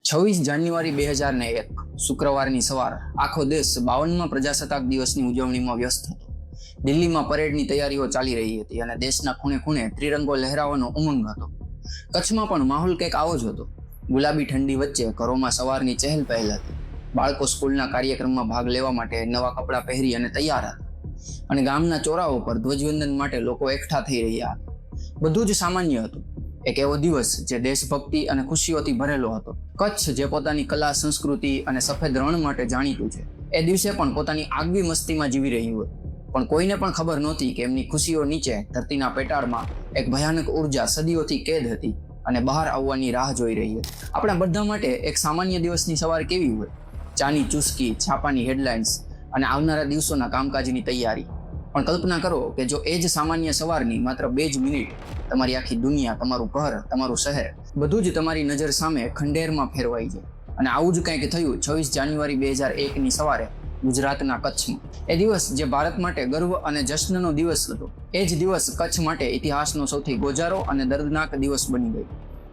26 જાન્યુઆરી 2001 શુક્રવારની સવાર આખો દેશ 52મા પ્રજાસત્તાક દિવસની ઉજવણીમાં વ્યસ્ત હતો. દિલ્હીમાં પરેડની તૈયારીઓ ચાલી રહી હતી અને દેશના ખૂણે ખૂણે ત્રિરંગો લહેરાવાનો ઉમંગ હતો. કચ્છમાં પણ માહોલ કંઈક આવો જ હતો. ગુલાબી ઠંડી વચ્ચે ઘરોમાં સવારની ચહેલ પહેલ હતી. બાળકો સ્કૂલના કાર્યક્રમમાં ભાગ લેવા માટે નવા કપડાં પહેરી અને તૈયાર હતા અને ગામના ચોરાઓ પર ધ્વજવંદન માટે લોકો એકઠા થઈ રહ્યા હતા. બધું જ સામાન્ય હતું. એક એવો દિવસ જે દેશભક્તિ અને ખુશીઓથી ભરેલો હતો. કચ્છ જે પોતાની કલા, સંસ્કૃતિ અને સફેદ રણ માટે જાણીતું છે, એ દિવસે પણ પોતાની આગવી મસ્તીમાં જીવી રહ્યું હતું. પણ કોઈને પણ ખબર નહોતી કે એમની ખુશીઓ નીચે ધરતીના પેટાળમાં એક ભયાનક ઉર્જા સદીઓથી કેદ હતી અને બહાર આવવાની રાહ જોઈ રહી હતી. આપણા બધા માટે એક સામાન્ય દિવસની સવાર કેવી હોય? ચાની ચુસ્કી, છાપાની હેડલાઇન્સ અને આવનારા દિવસોના કામકાજની તૈયારી. પણ કલ્પના કરો કે જો એ જ સામાન્ય સવારની માત્ર 2 જ મિનિટ તમારી આખી દુનિયા, તમારું ઘર, તમારું શહેર બધું જ તમારી નજર સામે ખંડેરમાં ફેરવાઈ જાય. અને આવું જ કંઈક થયું 26 જાન્યુઆરી 2001ની સવારે ગુજરાતના કચ્છમાં. એ દિવસ જે ભારત માટે ગર્વ અને જશ્નનો દિવસ હતો, એ જ દિવસ કચ્છ માટે ઇતિહાસનો સૌથી ગોજારો અને દર્દનાક દિવસ બની ગયો.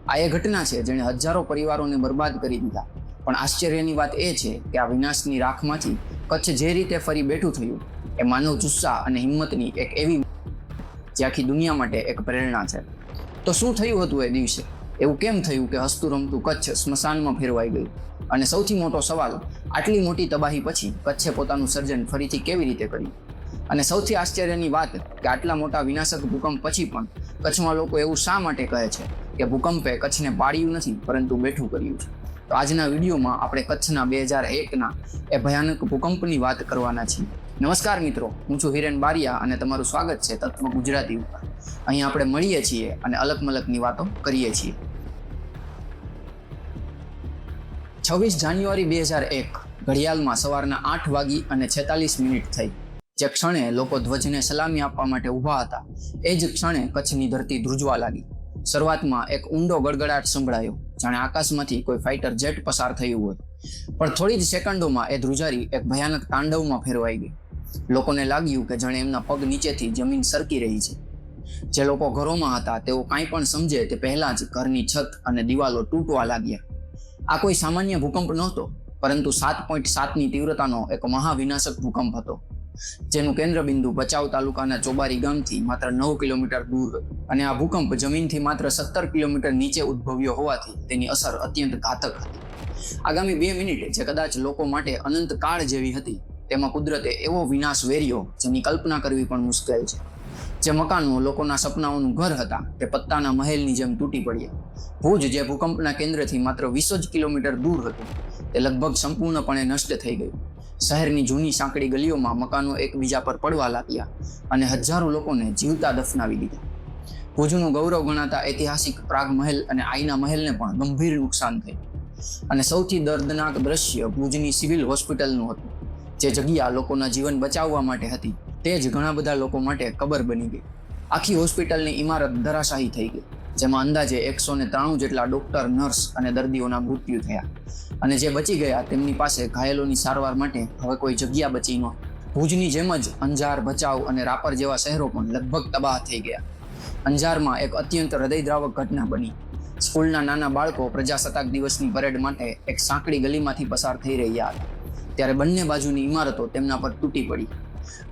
આ એ ઘટના છે જેણે હજારો પરિવારોને બરબાદ કરી દીધા. પણ આશ્ચર્યની વાત એ છે કે આ વિનાશની રાખમાંથી કચ્છ જે રીતે ફરી બેઠું થયું, એ માનવ જુસ્સા અને હિંમતની એક એવી જે આખી દુનિયા માટે એક પ્રેરણા છે. તો શું થયું હતું એ દિવસે? એવું કેમ થયું કે હસતું રમતું કચ્છ સ્મશાનમાં ફેરવાઈ ગયું? અને સૌથી મોટો સવાલ, આટલી મોટી તબાહી પછી કચ્છે પોતાનું સર્જન ફરીથી કેવી રીતે કર્યું? અને સૌથી આશ્ચર્યની વાત કે આટલા મોટા વિનાશક ભૂકંપ પછી પણ કચ્છમાં લોકો એવું શા માટે કહે છે કે ભૂકંપે કચ્છને પાડ્યું નથી પરંતુ બેઠું કર્યું છે? તો આજના વિડીયોમાં આપણે કચ્છના 2001ના એ ભયાનક ભૂકંપની વાત કરવાના છીએ. નમસ્કાર મિત્રો, હું છું હિરેન બારિયા અને તમારું સ્વાગત છે તત્વ ગુજરાતી ઉપર. અહીં આપણે મળીએ છીએ અને અલગ મલકની વાતો કરીએ છીએ. 26 જાન્યુઆરી 2001 ઘડિયાળમાં સવારના 8:46 થઈ. જે ક્ષણે લોકો ધ્વજને સલામી આપવા માટે ઊભા હતા, એ જ ક્ષણે કચ્છની ધરતી ધ્રુજવા લાગી. શરૂઆતમાં એક ઊંડો ગડગડાટ સંભળાયો, જાણે આકાશમાંથી કોઈ ફાઇટર જેટ પસાર થયું હોય. પણ થોડી જ સેકન્ડોમાં એ ધ્રુજારી એક ભયાનક તાંડવમાં ફેરવાઈ ગઈ. લોકોને લાગ્યું કે જાણે એમના પગ નીચેથી જમીન સરકી રહી છે. જે લોકો ઘરોમાં હતા તેઓ કાંઈ પણ સમજે તે પહેલા જ ઘરની છત અને દિવાલો તૂટવા લાગ્યા. આ કોઈ સામાન્ય ભૂકંપ નહોતો, પરંતુ 7.7ની તીવ્રતાનો એક મહાવિનાશક ભૂકંપ હતો, જેનું કેન્દ્રબિંદુ ભચાઉ તાલુકાના ચોબારી ગામથી માત્ર 9 કિલોમીટર દૂર હતું. અને આ ભૂકંપ જમીનથી માત્ર 17 કિલોમીટર નીચે ઉદ્ભવ્યો હોવાથી તેની અસર અત્યંત ઘાતક હતી. આગામી 2 મિનિટ જે કદાચ લોકો માટે અનંત કાળ જેવી હતી, તેમાં કુદરતે એવો વિનાશ વેર્યો જેની કલ્પના કરવી પણ મુશ્કેલ છે. જે મકાનો લોકોના સપનાઓનું ઘર હતા, તે પત્તાના મહેલની જેમ તૂટી પડ્યા. ભુજ, જે ભૂકંપના કેન્દ્રથી માત્ર 20 જ કિલોમીટર દૂર હતું, તે લગભગ સંપૂર્ણપણે નષ્ટ થઈ ગયું. શહેરની જૂની સાંકડી ગલીઓમાં મકાનો એકબીજા પર પડવા લાગ્યા અને હજારો લોકોને જીવતા દફનાવી દીધા. ભુજનું ગૌરવ ગણાતા ઐતિહાસિક પ્રાગ મહેલ અને આઈના મહેલને પણ ગંભીર નુકસાન થયું. અને સૌથી દર્દનાક દ્રશ્ય ભુજની સિવિલ હોસ્પિટલનું હતું. જે જગ્યા લોકોના જીવન બચાવવા માટે હતી, તે જ ઘણા બધા લોકો માટે કબર બની ગઈ. આખી હોસ્પિટલની ઇમારત ધરાશાયી થઈ ગઈ, જેમાં અંદાજે 193 જેટલા ડોક્ટર, નર્સ અને દર્દીઓના મૃત્યુ થયા. અને જે બચી ગયા તેમની પાસે ઘાયલોની સારવાર માટે હવે કોઈ જગ્યા બચી નહોતી. ભુજની જેમ જ અંજાર, ભચાઉ અને રાપર જેવા શહેરો પણ લગભગ તબાહ થઈ ગયા. અંજારમાં એક અત્યંત હૃદયદ્રાવક ઘટના બની. સ્કૂલના નાના બાળકો પ્રજાસત્તાક દિવસની પરેડ માટે એક સાંકડી ગલીમાંથી પસાર થઈ રહ્યા હતા, ત્યારે બંને બાજુની ઇમારતો તેમના પર તૂટી પડી.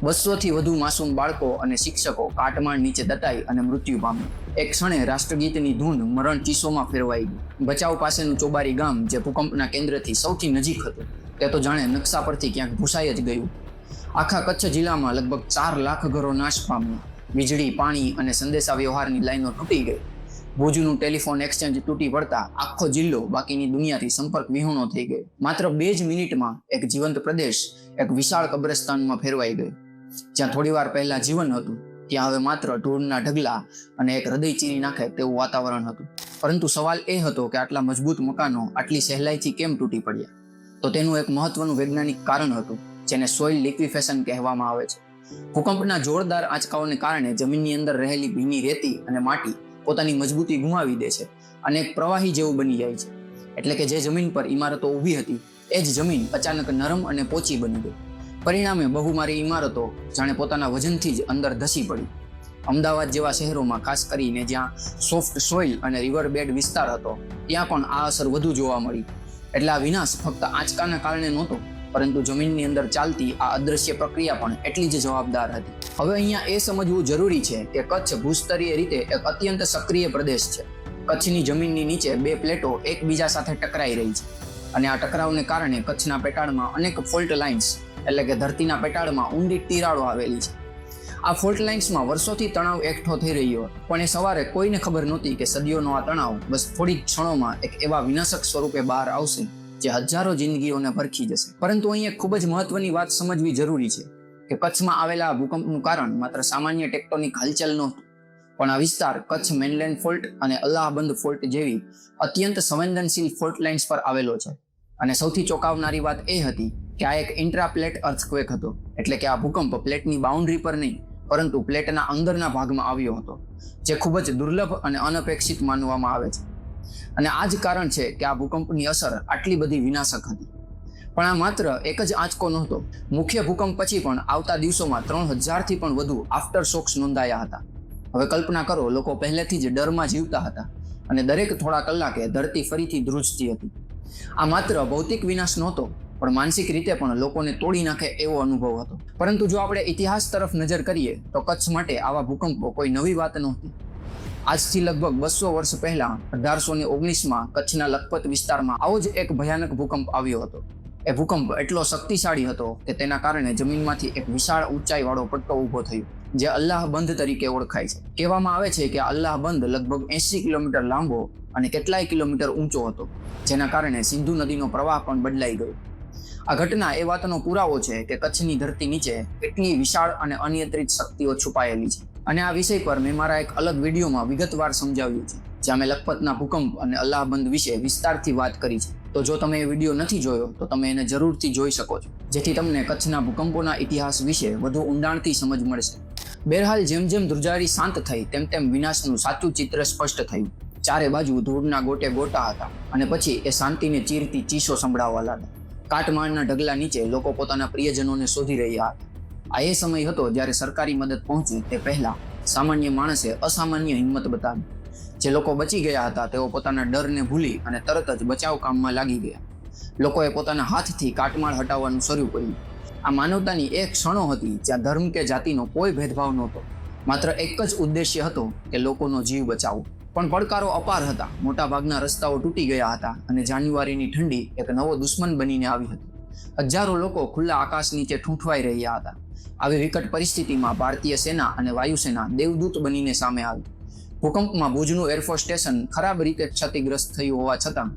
200થી વધુ માસૂમ બાળકો અને શિક્ષકો કાટમાળ નીચે દટાઈ અને મૃત્યુ પામ્યા. એક ક્ષણે રાષ્ટ્રગીતની ધૂન મરણ ચીસોમાં ફેરવાઈ ગઈ. ભચાઉ પાસેનું ચોબારી ગામ, જે ભૂકંપના કેન્દ્રથી સૌથી નજીક હતું, તે તો જાણે નકશા પરથી ક્યાંક ભૂસાઈ જ ગયું. આખા કચ્છ જિલ્લામાં લગભગ 4 લાખ ઘરો નાશ પામ્યા. વીજળી, પાણી અને સંદેશા વ્યવહારની લાઈનો તૂટી ગઈ. ભુજનું ટેલિફોન એક્સચેન્જ તૂટી પડતા આખો જિલ્લો બાકીની દુનિયાથી સંપર્ક વિહોણો થઈ ગયો. માત્ર 2 જ મિનિટમાં એક જીવંત પ્રદેશ એક વિશાળ કબ્રસ્તાનમાં ફેરવાઈ ગયો. જ્યાં થોડીવાર પહેલા જીવન હતું, ત્યાં હવે માત્ર ધૂળના ઢગલા અને એક હૃદય ચીરી નાખે તેવું વાતાવરણ હતું. પરંતુ સવાલ એ હતો કે આટલા મજબૂત મકાનો આટલી સહેલાઈથી કેમ તૂટી પડ્યા? તો તેનું એક મહત્વનું વૈજ્ઞાનિક કારણ હતું, જેને સોઇલ લિક્વિફેશન કહેવામાં આવે છે. ભૂકંપના જોરદાર આંચકાઓને કારણે જમીનની અંદર રહેલી ભીની રેતી અને માટી પોતાની મજબૂતી ગુમાવી દે છે અને એક પ્રવાહી જેવું બની જાય છે. એટલે કે જે જમીન પર ઇમારતો ઊભી હતી, એ જ જમીન અચાનક નરમ અને પોચી બની ગઈ. પરિણામે બહુમારી ઇમારતો જાણે પોતાના વજનથી જ અંદર ધસી પડી. અમદાવાદ જેવા શહેરોમાં, ખાસ કરીને જ્યાં સોફ્ટ સોઇલ અને રિવર બેડ વિસ્તાર હતો, ત્યાં પણ આ અસર વધુ જોવા મળી. એટલે આ વિનાશ ફક્ત આંચકાના કારણે નહોતો, પરંતુ જમીનની અંદર ચાલતી આ અદ્રશ્ય પ્રક્રિયા પણ એટલી જ જવાબદાર હતી. હવે અહીંયા એ સમજવું જરૂરી છે કે કચ્છ ભૂસ્તરીય રીતે એક અત્યંત સક્રિય પ્રદેશ છે. કચ્છની જમીનની નીચે બે પ્લેટો એકબીજા સાથે ટકરાઈ રહી છે અને આ ટકરાવને કારણે કચ્છના પેટાળમાં અનેક ફોલ્ટ લાઇન્સ એટલે કે ધરતીના પેટાળમાં ઊંડી તિરાડો આવેલી છે. આ ફોલ્ટ લાઇન્સમાં વર્ષોથી તણાવ એકઠો થઈ રહ્યો હતો, પણ એ સવારે કોઈને ખબર નહોતી કે સદીઓનો આ તણાવ બસ થોડીક ક્ષણોમાં એક એવા વિનાશક સ્વરૂપે બહાર આવશે જે હજારો જિંદગીઓને ભરખી જશે. પરંતુ અહીં એક ખૂબ જ મહત્વની વાત સમજવી જરૂરી છે કે કચ્છમાં આવેલા આ ભૂકંપનું કારણ માત્ર સામાન્ય ટેક્ટોનિક હલચલ નહોતું, પણ આ વિસ્તાર કચ્છ મેનલેન્ડ ફોલ્ટ અને અલ્લાહબંધ ફોલ્ટ જેવી અત્યંત સંવેદનશીલ ફોલ્ટ લાઇન્સ પર આવેલો છે. અને સૌથી ચોંકાવનારી વાત એ હતી કે આ એક ઇન્ટ્રાપ્લેટ અર્થક્વેક હતો, એટલે કે આ ભૂકંપ પ્લેટની બાઉન્ડ્રી પર નહીં પરંતુ પ્લેટના અંદરના ભાગમાં આવ્યો હતો, જે ખૂબ જ દુર્લભ અને અનપેક્ષિત માનવામાં આવે છે. અને આ જ કારણ છે કે આ ભૂકંપની અસર આટલી બધી વિનાશક હતી. પણ આ માત્ર એક જ આંચકો નહોતો. મુખ્ય ભૂકંપ પછી પણ આવતા દિવસોમાં 3000થી પણ વધુ આફ્ટર શોક્સ નોંધાયા હતા. હવે કલ્પના કરો, લોકો પહેલેથી જ ડરમાં જીવતા હતા અને દરેક થોડા કલાકે ધરતી ફરીથી ધ્રુજતી હતી. આ માત્ર ભૌતિક વિનાશ નહોતો, પણ માનસિક રીતે પણ લોકોને તોડી નાખે એવો અનુભવ હતો. પરંતુ જો આપણે ઇતિહાસ તરફ નજર કરીએ તો કચ્છ માટે આવા ભૂકંપો કોઈ નવી વાત નહોતી. આજથી લગભગ 200 વર્ષ પહેલા 1819માં કચ્છના લખપત વિસ્તારમાં આવો જ એક ભયાનક ભૂકંપ આવ્યો હતો. એ ભૂકંપ એટલો શક્તિશાળી હતો કે તેના કારણે જમીનમાંથી એક વિશાળ ઊંચાઈવાળો પટ્ટો ઊભો થયો, જે અલ્લાહ બંધ તરીકે ઓળખાય છે. કહેવામાં આવે છે કે અલ્લાહ બંધ લગભગ 80 કિલોમીટર લાંબો અને કેટલાય કિલોમીટર ઊંચો હતો, જેના કારણે સિંધુ નદીનો પ્રવાહ પણ બદલાઈ ગયો. આ ઘટના એ વાતનો પુરાવો છે કે કચ્છની ધરતી નીચે કેટલી વિશાળ અને અનિયંત્રિત શક્તિઓ છુપાયેલી છે. અને આ વિષય પર મેં મારા એક અલગ વિડીયોમાં વિગતવાર સમજાવ્યું છે, જ્યાં મેં લખપતના ભૂકંપ અને અલ્લાહબંધ વિશે વિસ્તારથી વાત કરી છે. તો જો તમે એ વિડીયો નથી જોયો તો તમે એને જરૂરથી જોઈ શકો છો, જેથી તમને કચ્છના ભૂકંપોના ઇતિહાસ વિશે વધુ ઊંડાણથી સમજ મળશે. બહેરહાલ, જેમ જેમ ધ્રુજારી શાંત થઈ તેમ તેમ વિનાશનું સાચું ચિત્ર સ્પષ્ટ થયું. ચારે બાજુ ધૂળના ગોટે ગોટા હતા અને પછી એ શાંતિને ચીરતી ચીસો સંભળાવવા લાગ્યા. કાટમાળના ઢગલા નીચે લોકો પોતાના પ્રિયજનોને શોધી રહ્યા હતા. આ એ સમય હતો જ્યારે સરકારી મદદ પહોંચી તે પહેલા સામાન્ય માણસે અસામાન્ય હિંમત બતાવી. જે લોકો બચી ગયા હતા તેઓ પોતાના ડરને ભૂલી અને તરત જ બચાવ કામમાં લાગી ગયા. લોકોએ પોતાના હાથથી કાટમાળ હટાવવાનું શરૂ કર્યું. આ માનવતાની એ ક્ષણો હતી જ્યાં ધર્મ કે જાતિનો કોઈ ભેદભાવ નહોતો. માત્ર એક જ ઉદ્દેશ્ય હતો કે લોકોનો જીવ બચાવવો. પણ પડકારો અપાર હતા. મોટાભાગના રસ્તાઓ તૂટી ગયા હતા અને જાન્યુઆરીની ઠંડી એક નવો દુશ્મન બનીને આવી હતી. હજારો લોકો ખુલ્લા આકાશ નીચે ઠૂંઠવાઈ રહ્યા હતા. આવી વિકટ પરિસ્થિતિમાં ભારતીય સેના અને વાયુસેના દેવદૂત બનીને સામે આવી. ભૂકંપમાં ભુજનું એરફોર્સ સ્ટેશન ખરાબ રીતે ક્ષતિગ્રસ્ત થયું હોવા છતાં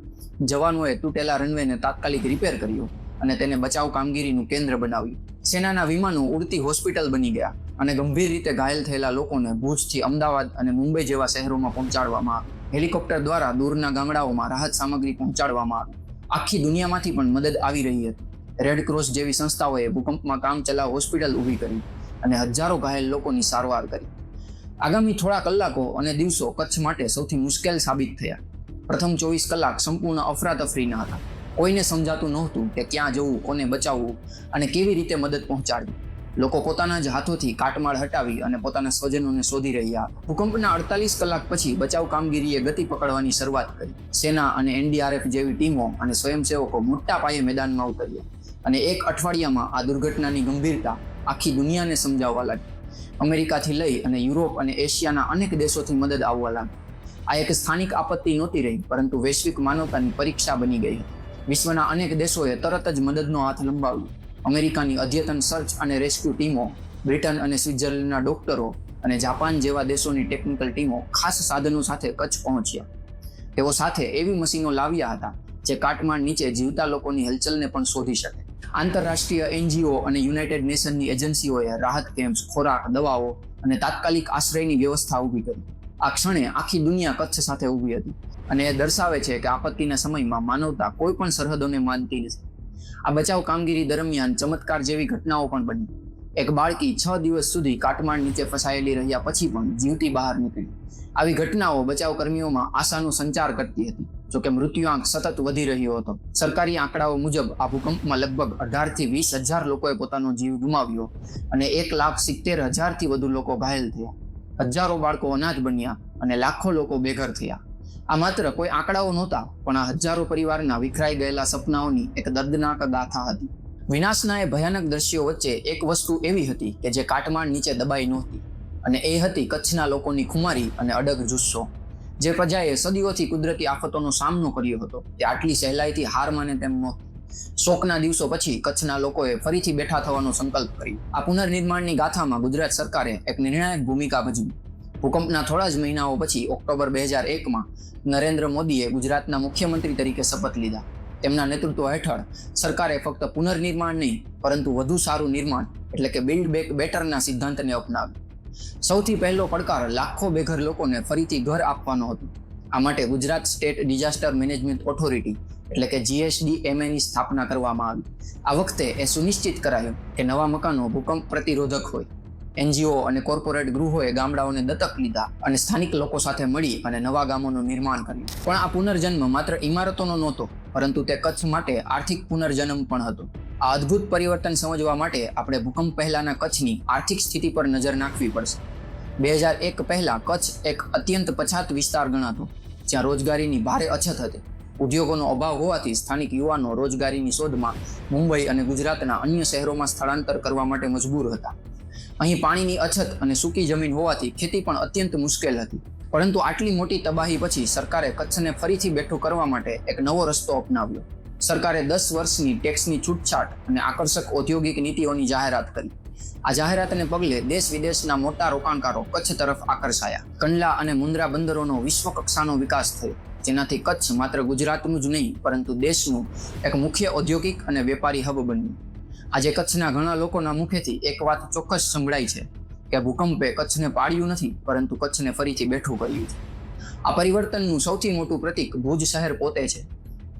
જવાનોએ તૂટેલા રનવેને તાત્કાલિક રિપેર કર્યો અને તેને બચાવ કામગીરીનું કેન્દ્ર બનાવ્યું. સેનાના વિમાનો ઉડતી હોસ્પિટલ બની ગયા અને ગંભીર રીતે ઘાયલ થયેલા લોકોને ભુજથી અમદાવાદ અને મુંબઈ જેવા શહેરોમાં પહોંચાડવામાં આવ્યા. હેલિકોપ્ટર દ્વારા દૂરના ગામડાઓમાં રાહત સામગ્રી પહોંચાડવામાં આવી. આખી દુનિયામાંથી પણ મદદ આવી રહી હતી. રેડ ક્રોસ જેવી સંસ્થાઓએ ભૂકંપમાં કામ ચલાવ હોસ્પિટલ ઊભી કરી અને હજારો ઘાયલ લોકોની સારવાર કરી. આગામી થોડા કલાકો અને દિવસો કચ્છ માટે સૌથી મુશ્કેલ સાબિત થયા. પ્રથમ 24 કલાક સંપૂર્ણ અફરાતફરીના હતા. કોઈને સમજાતું નહોતું કે ક્યાં જવું, કોને બચાવવું અને કેવી રીતે મદદ પહોંચાડવી. લોકો પોતાના જ હાથોથી કાટમાળ હટાવી અને પોતાના સ્વજનોને શોધી રહ્યા હતા. ભૂકંપના 48 કલાક પછી બચાવ કામગીરીએ ગતિ પકડવાની શરૂઆત કરી. સેના અને NDRF જેવી ટીમો અને સ્વયંસેવકો મોટા પાયે મેદાનમાં ઉતર્યા અને એક અઠવાડિયામાં આ દુર્ઘટનાની ગંભીરતા આખી દુનિયાને સમજાવવા લાગી. અમેરિકાથી લઈ અને યુરોપ અને એશિયાના અનેક દેશોથી મદદ આવવા લાગી. આ એક સ્થાનિક આપત્તિ નહોતી રહી, પરંતુ વૈશ્વિક માનવતાની પરીક્ષા બની ગઈ. વિશ્વના અનેક દેશોએ તરત જ મદદનો હાથ લંબાવ્યો. અમેરિકાની અદ્યતન સર્ચ અને રેસ્ક્યુ ટીમો, બ્રિટન અને સ્વિટ્ઝરલેન્ડના ડોક્ટરો અને જાપાન જેવા દેશોની ટેકનિકલ ટીમો ખાસ સાધનો સાથે કચ્છ પહોંચ્યા. તેઓ સાથે એવી મશીનો લાવ્યા હતા જે કાટમાળ નીચે જીવતા લોકોની હલચલને પણ શોધી શકે. આંતરરાષ્ટ્રીય NGO અને યુનાઇટેડ નેશનની એજન્સીઓએ રાહત કેમ્પ્સ, ખોરાક, દવાઓ અને તાત્કાલિક આશ્રયની વ્યવસ્થા ઊભી કરી. આ ક્ષણે આખી દુનિયા કચ્છ સાથે ઊભી હતી અને એ દર્શાવે છે કે આપત્તિના સમયમાં માનવતા કોઈ પણ સરહદોને માનતી નથી. આ બચાવ કામગીરી દરમિયાન ચમત્કાર જેવી ઘટનાઓ પણ બની. એક બાળકી 6 દિવસ સુધી કાટમાળ નીચે ફસાયેલી રહ્યા પછી પણ જીવતી બહાર નીકળી. આવી ઘટનાઓ બચાવ કર્મીઓમાં આશાનો સંચાર કરતી હતી. જોકે મૃત્યુઆંક સતત વધી રહ્યો હતો. સરકારી આંકડાઓ મુજબ આ ભૂકંપમાં લગભગ 18 થી 20 હજાર લોકોએ પોતાનો જીવ ગુમાવ્યો અને 1,70,000થી વધુ લોકો ઘાયલ થયા. હજારો બાળકો અનાથ બન્યા અને લાખો લોકો બેઘર થયા. આ માત્ર કોઈ આંકડાઓ નહોતા, પણ આ હજારો પરિવારના વિખરાઈ ગયેલા સપનાઓની એક દર્દનાક ગાથા હતી. વિનાશના એ ભયાનક દ્રશ્યો વચ્ચે એક વસ્તુ એવી હતી કે જે કાટમાળ નીચે દબાઈ નહોતી, અને એ હતી કચ્છના લોકોની ખુમારી અને અડગ જુસ્સો. જે પ્રજાએ સદીઓથી કુદરતી આફતોનો સામનો કર્યો હતો, તે આટલી સહેલાઈથી હાર માને તેમ નહોતી. શોકના દિવસો પછી કચ્છના લોકોએ ફરીથી બેઠા થવાનો સંકલ્પ કર્યો. આ પુનર્નિર્માણની ગાથામાં ગુજરાત સરકારે એક નિર્ણાયક ભૂમિકા ભજવી. ભૂકંપના થોડા જ મહિનાઓ પછી ઓક્ટોબર 2001માં નરેન્દ્ર મોદીએ ગુજરાતના મુખ્યમંત્રી તરીકે શપથ લીધા. તેમના નેતૃત્વ હેઠળ સરકારે ફક્ત પુનર્નિર્માણ નહીં, પરંતુ વધુ સારું નિર્માણ એટલે કે બિલ્ડ બેક બેટરના સિદ્ધાંતને અપનાવ્યો. સૌથી પહેલો પડકાર લાખો બેઘર લોકોને ફરીથી ઘર આપવાનો હતો. આ માટે Gujarat state disaster management authority એટલે કે GSDMAની સ્થાપના કરવામાં આવી. આ વખતે એ સુનિશ્ચિત કરાયું કે નવા મકાનો ભૂકંપ પ્રતિરોધક હોય. NGO અને કોર્પોરેટ ગૃહોએ ગામડાઓને દત્તક લીધા અને સ્થાનિક લોકો સાથે મળી અને નવા ગામોનું નિર્માણ કર્યું. પણ આ પુનર્જન્મ માત્ર ઇમારતોનો નહોતો, પરંતુ તે કચ્છ માટે આર્થિક પુનર્જન્મ પણ હતો. આ અદ્ભુત પરિવર્તન સમજવા માટે આપણે ભૂકંપ પહેલાના કચ્છની આર્થિક સ્થિતિ પર નજર નાખવી પડશે. 2001 પહેલા કચ્છ એક અત્યંત પછાત વિસ્તાર ગણાતો, જ્યાં રોજગારીની ભારે અછત હતી. ઉદ્યોગોનો અભાવ હોવાથી સ્થાનિક યુવાનો રોજગારીની શોધમાં મુંબઈ અને ગુજરાતના અન્ય શહેરોમાં સ્થળાંતર કરવા માટે મજબૂર હતા. અહીં પાણીની અછત અને સૂકી જમીન હોવાથી ખેતી પણ અત્યંત મુશ્કેલ હતી. પરંતુ આટલી મોટી તબાહી પછી સરકારે કચ્છને ફરીથી બેઠું કરવા માટે એક નવો રસ્તો અપનાવ્યો. સરકારે 10 વર્ષની ટેક્સની છૂટછાટ અને આકર્ષક ઔદ્યોગિક નીતિઓની જાહેરાત કરી. આ જાહેરાતને પગલે દેશ વિદેશના મોટા રોકાણકારો કચ્છ તરફ આકર્ષાયા. કંડલા અને મુન્દ્રા બંદરોનો વિશ્વ કક્ષાનો વિકાસ થયો, જેનાથી કચ્છ માત્ર ગુજરાતનું જ નહીં, પરંતુ દેશનું એક મુખ્ય ઔદ્યોગિક અને વેપારી હબ બન્યું. આજે કચ્છના ઘણા લોકોના મુખેથી એક વાત ચોક્કસ સંભળાય છે કે ભૂકંપે કચ્છને પાડ્યું નથી, પરંતુ કચ્છને ફરીથી બેઠું કર્યું છે. આ પરિવર્તનનું સૌથી મોટું પ્રતીક ભુજ શહેર પોતે છે.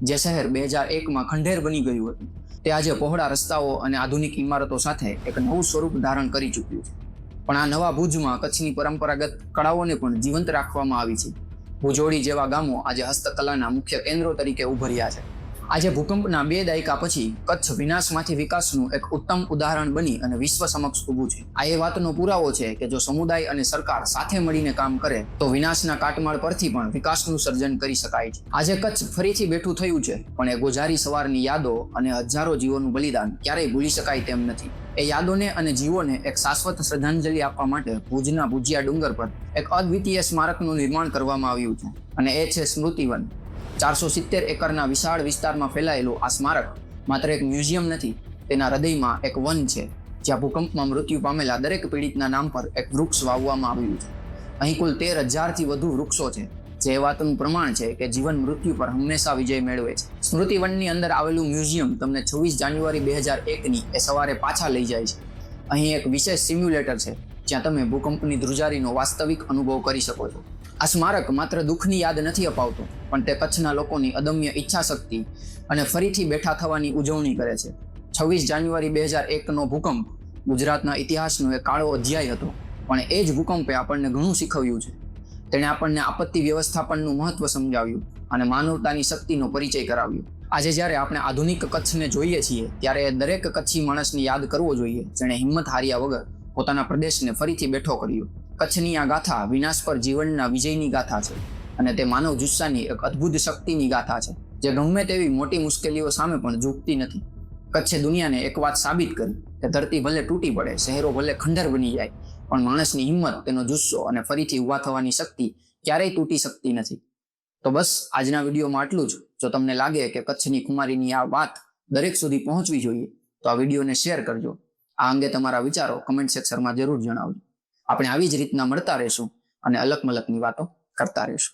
જે શહેર 2001માં ખંડેર બની ગયું હતું, તે આજે પહોળા રસ્તાઓ અને આધુનિક ઇમારતો સાથે એક નવું સ્વરૂપ ધારણ કરી ચૂક્યું છે. પણ આ નવા ભુજમાં કચ્છની પરંપરાગત કળાઓને પણ જીવંત રાખવામાં આવી છે. ભુજોડી જેવા ગામો આજે હસ્તકલાના મુખ્ય કેન્દ્રો તરીકે ઉભર્યા છે. આજે ભૂકંપના 2 દાયકા પછી કચ્છ વિનાશમાંથી વિકાસનું એક ઉત્તમ ઉદાહરણ બની અને વિશ્વ સમક્ષ ઊભું છે. આ એ વાતનો પુરાવો છે કે જો સમુદાય અને સરકાર સાથે મળીને કામ કરે તો વિનાશના કાટમાળ પરથી પણ વિકાસનું સર્જન કરી શકાય છે. આજે કચ્છ ફરીથી બેઠું થયું છે, પણ એ ગોઝારી સવારની યાદો અને હજારો જીવોનું બલિદાન ક્યારેય ભૂલી શકાય તેમ નથી. એ યાદોને અને જીવોને એક શાશ્વત શ્રદ્ધાંજલિ આપવા માટે ભુજના ભુજિયા ડુંગર પર એક અદ્વિતીય સ્મારકનું નિર્માણ કરવામાં આવ્યું છે, અને એ છે સ્મૃતિવન. 470 એકરના વિશાળ વિસ્તારમાં ફેલાયેલું આ સ્મારક માત્ર એક મ્યુઝિયમ નથી, તેના હૃદયમાં એક વન છે, જ્યાં ભૂકંપમાં મૃત્યુ પામેલા દરેક પીડિતના નામ પર એક વૃક્ષ વાવવામાં આવ્યું છે. અહીં કુલ 13,000થી વધુ વૃક્ષો છે, જે એ વાતનું પ્રમાણ છે કે જીવન મૃત્યુ પર હંમેશા વિજય મેળવે છે. સ્મૃતિવનની અંદર આવેલું મ્યુઝિયમ તમને 26 જાન્યુઆરી 2001ની એ સવારે પાછા લઈ જાય છે. અહીં એક વિશેષ સિમ્યુલેટર છે, જ્યાં તમે ભૂકંપની ધ્રુજારીનો વાસ્તવિક અનુભવ કરી શકો છો. આ સ્મારક માત્ર દુઃખની યાદ નથી અપાવતું, પણ તે કચ્છના લોકોની અદમ્ય ઈચ્છા શક્તિ અને ફરીથી બેઠા થવાની ઉજવણી કરે છે. 26 જાન્યુઆરી 2001નો ભૂકંપ ગુજરાતના ઇતિહાસનો એક કાળો અધ્યાય હતો, પણ એ જ ભૂકંપે આપણને ઘણું શીખવ્યું છે. તેણે આપણને આપત્તિ વ્યવસ્થાપનનું મહત્વ સમજાવ્યું અને માનવતાની શક્તિનો પરિચય કરાવ્યો. આજે જ્યારે આપણે આધુનિક કચ્છને જોઈએ છીએ, ત્યારે દરેક કચ્છી માણસને યાદ કરવો જોઈએ જેણે હિંમત હાર્યા વગર પોતાના પ્રદેશને ફરીથી બેઠો કર્યો. કચ્છની આ ગાથા વિનાશ પર જીવનના વિજયની ગાથા છે, અને તે માનવ જુસ્સાની એક અદ્ભુત શક્તિની ગાથા છે, જે ગમે તેવી મોટી મુશ્કેલીઓ સામે પણ ઝૂકતી નથી. કચ્છે દુનિયાને એક વાત સાબિત કરી કે ધરતી ભલે તૂટી પડે, શહેરો ભલે ખંડર બની જાય, પણ માણસની હિંમત, તેનો જુસ્સો અને ફરીથી ઊભા થવાની શક્તિ ક્યારેય તૂટી શકતી નથી. તો બસ આજના વિડીયોમાં આટલું જ. જો તમને લાગે કે કચ્છની ખુમારીની આ વાત દરેક સુધી પહોંચવી જોઈએ, તો આ વિડીયોને શેર કરજો. આ અંગે તમારા વિચારો કમેન્ટ સેક્શનમાં જરૂર જણાવજો. આપણે આવી જ રીતના મળતા રહેશું અને અલગ મલકની વાતો કરતા રહેશું.